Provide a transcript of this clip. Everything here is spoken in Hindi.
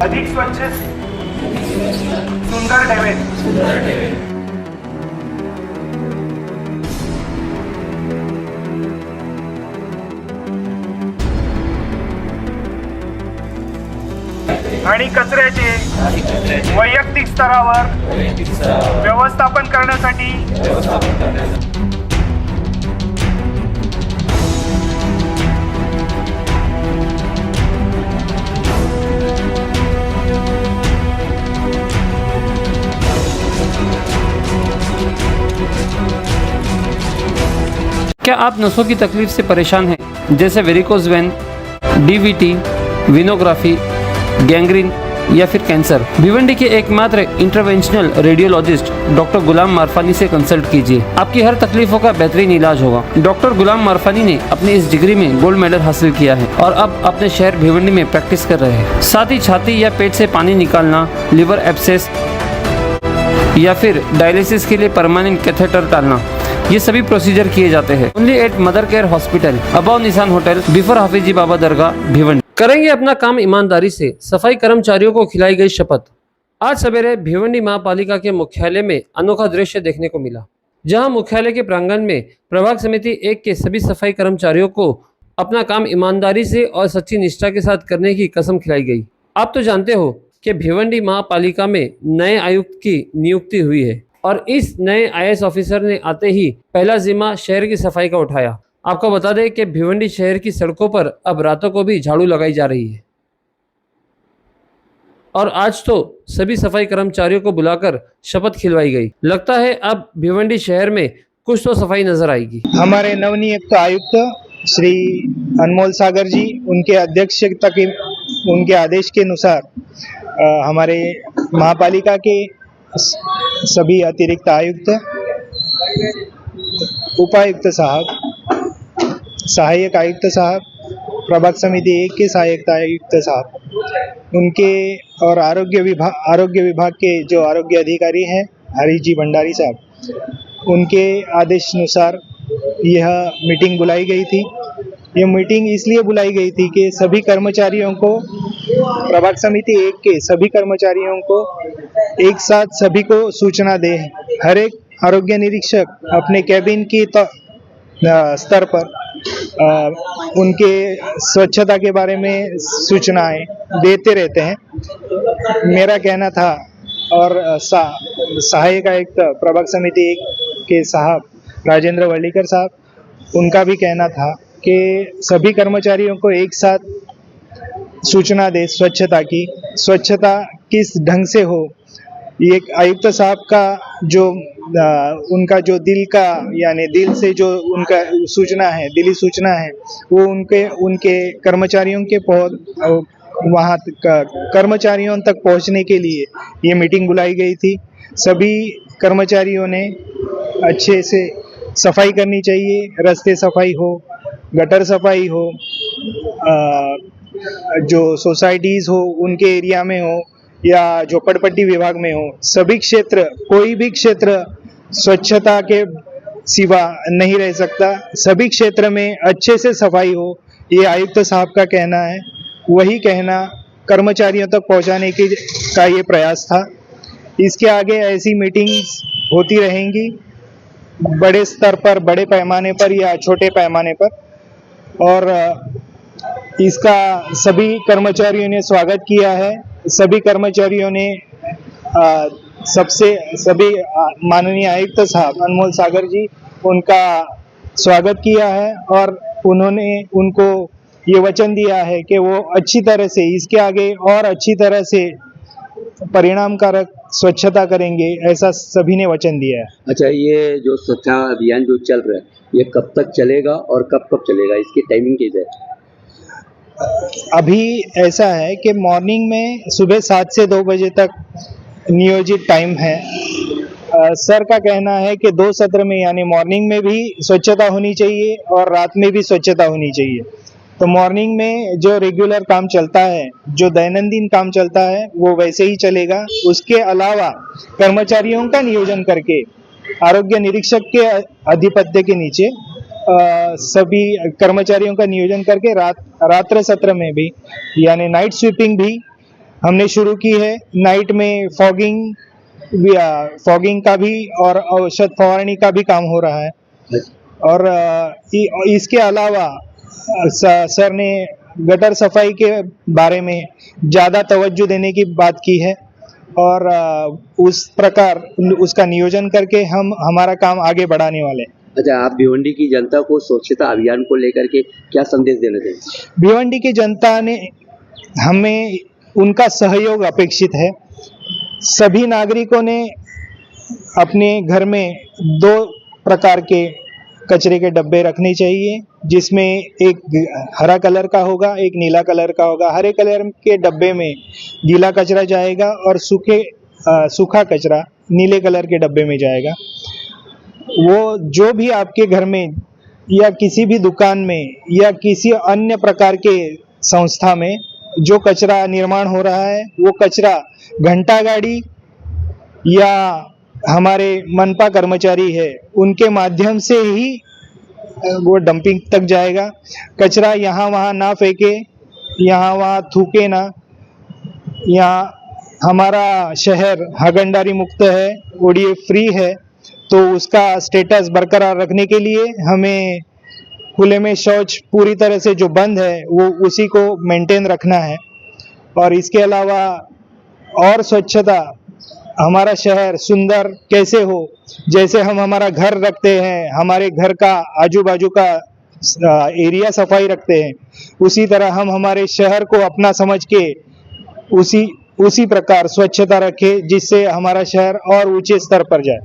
अधिक स्वच्छ सुंदर ठेवेल. आणि कचऱ्याचे वैयक्तिक स्तरावर व्यवस्थापन करण्यासाठी क्या आप नसों की तकलीफ से परेशान हैं, जैसे वेरिकोज वेन, डीवीटी, विनोग्राफी, गैंग्रीन या फिर कैंसर? भिवंडी के एकमात्र इंटरवेंशनल रेडियोलॉजिस्ट डॉक्टर गुलाम मारफानी से कंसल्ट कीजिए. आपकी हर तकलीफों का बेहतरीन इलाज होगा. डॉक्टर गुलाम मारफानी ने अपनी इस डिग्री में गोल्ड मेडल हासिल किया है और अब अपने शहर भिवंडी में प्रैक्टिस कर रहे हैं. साथ ही छाती या पेट से पानी निकालना, लिवर एब्सेस या फिर डायलिसिस के लिए परमानेंट कैथेटर डालना, ये सभी प्रोसीजर किए जाते हैं. Only at mother care hospital, above Nishan hotel, before Hafiji Baba Dargah, Bhiwandi. करेंगे अपना काम ईमानदारी से, सफाई कर्मचारियों को खिलाई गई शपथ. आज सवेरे भिवंडी महापालिका के मुख्यालय में अनोखा दृश्य देखने को मिला, जहां मुख्यालय के प्रांगण में प्रभाग समिति 1 के सभी सफाई कर्मचारियों को अपना काम ईमानदारी से और सच्ची निष्ठा के साथ करने की कसम खिलाई गई. आप तो जानते हो कि भिवंडी महापालिका में नए आयुक्त की नियुक्ति हुई है और इस नए IAS ऑफिसर ने आते ही पहला जिम्मा शहर की सफाई का उठाया. आपको बता दें कि भिवंडी शहर की सड़कों पर अब रातों को भी झाड़ू लगाई जा रही है और आज तो सभी सफाई कर्मचारियों को बुलाकर शपथ खिलवाई गई. लगता है अब भिवंडी शहर में कुछ तो सफाई नजर आएगी. हमारे नवनियुक्त आयुक्त श्री अनमोल सागर जी, उनके अध्यक्षता के उनके आदेश के अनुसार हमारे महापालिका के सभी अतिरिक्त आयुक्त, उपायुक्त साहब, सहायक आयुक्त साहब, प्रभाग समिति 1 के सहायक आयुक्त साहब, उनके और आरोग्य विभाग के जो आरोग्य अधिकारी हैं हरी जी भंडारी साहब, उनके आदेश अनुसार यह मीटिंग बुलाई गई थी. ये मीटिंग इसलिए बुलाई गई थी कि सभी कर्मचारियों को, प्रभाग समिति 1 के सभी कर्मचारियों को एक साथ सभी को सूचना दे. हर एक आरोग्य निरीक्षक अपने कैबिन की स्तर पर उनके स्वच्छता के बारे में सूचनाएं देते रहते हैं. मेरा कहना था और सहायक आयुक्त प्रभाग समिति 1 के साहब राजेंद्र वर्लीकर साहब, उनका भी कहना था कि सभी कर्मचारियों को एक साथ सूचना दे स्वच्छता किस ढंग से हो. ये आयुक्त साहब का जो उनका जो दिल का यानी दिल से जो उनका सूचना है, दिली सूचना है, वो उनके कर्मचारियों के वहाँ कर्मचारियों तक पहुँचने के लिए ये मीटिंग बुलाई गई थी. सभी कर्मचारियों ने अच्छे से सफाई करनी चाहिए. रास्ते सफाई हो, गटर सफाई हो, जो सोसाइटीज़ हो उनके एरिया में हो या झोपड़पट्टी विभाग में हो, सभी क्षेत्र, कोई भी क्षेत्र स्वच्छता के सिवा नहीं रह सकता. सभी क्षेत्र में अच्छे से सफाई हो, ये आयुक्त साहब का कहना है. वही कहना कर्मचारियों तक पहुंचाने का ये प्रयास था. इसके आगे ऐसी मीटिंग्स होती रहेंगी, बड़े स्तर पर, बड़े पैमाने पर या छोटे पैमाने पर, और इसका सभी कर्मचारियों ने स्वागत किया है. सभी कर्मचारियों ने सभी माननीय आयुक्त साहब अनमोल सागर जी, उनका स्वागत किया है और उन्होंने उनको ये वचन दिया है कि वो अच्छी तरह से इसके आगे और अच्छी तरह से परिणामकारक स्वच्छता करेंगे, ऐसा सभी ने वचन दिया है. अच्छा, ये जो स्वच्छता अभियान जो चल रहा है, ये कब तक चलेगा और कब कब चलेगा, इसकी टाइमिंग क्या है? अभी ऐसा है कि मॉर्निंग में सुबह 7 से 2 बजे तक नियोजित टाइम है. सर का कहना है कि 2 सत्र में, यानी मॉर्निंग में भी स्वच्छता होनी चाहिए और रात में भी स्वच्छता होनी चाहिए. तो मॉर्निंग में जो रेगुलर काम चलता है, जो दैनंदिन काम चलता है, वो वैसे ही चलेगा. उसके अलावा कर्मचारियों का नियोजन करके आरोग्य निरीक्षक के आधिपत्य के नीचे सभी कर्मचारियों का नियोजन करके रात्र सत्र में भी, यानी नाइट स्वीपिंग भी हमने शुरू की है। नाइट में फॉगिंग का भी और औषध फवारणी का भी काम हो रहा है। और इसके अलावा सर ने गटर सफाई के बारे में ज़्यादा तवज्जो देने की बात की है और उस प्रकार उसका नियोजन करके हम हमारा काम आगे बढ़ाने वाले हैं। अच्छा, आप भिवंडी की जनता को स्वच्छता अभियान को लेकर के क्या संदेश देना चाहेंगे? भिवंडी की जनता ने हमें उनका सहयोग अपेक्षित है। सभी नागरिकों ने अपने घर में 2 प्रकार के कचरे के डब्बे रखने चाहिए, जिसमें एक हरा कलर का होगा, एक नीला कलर का होगा। हरे कलर के डब्बे में गीला कचरा जाएगा और सूखा कचरा नीले कलर के डब्बे में जाएगा। वो जो भी आपके घर में या किसी भी दुकान में या किसी अन्य प्रकार के संस्था में जो कचरा निर्माण हो रहा है, वो कचरा घंटा गाड़ी या हमारे मनपा कर्मचारी है उनके माध्यम से ही वो डंपिंग तक जाएगा। कचरा यहाँ वहाँ ना फेंके, यहाँ वहाँ थूके ना। यहाँ हमारा शहर हागंडारी मुक्त है, ओडीएफ फ्री है, तो उसका स्टेटस बरकरार रखने के लिए हमें खुले में शौच पूरी तरह से जो बंद है वो उसी को मेंटेन रखना है। और इसके अलावा और स्वच्छता, हमारा शहर सुंदर कैसे हो, जैसे हम हमारा घर रखते हैं, हमारे घर का आजू बाजू का एरिया सफाई रखते हैं, उसी तरह हम हमारे शहर को अपना समझ के उसी प्रकार स्वच्छता रखें, जिससे हमारा शहर और ऊंचे स्तर पर जाए।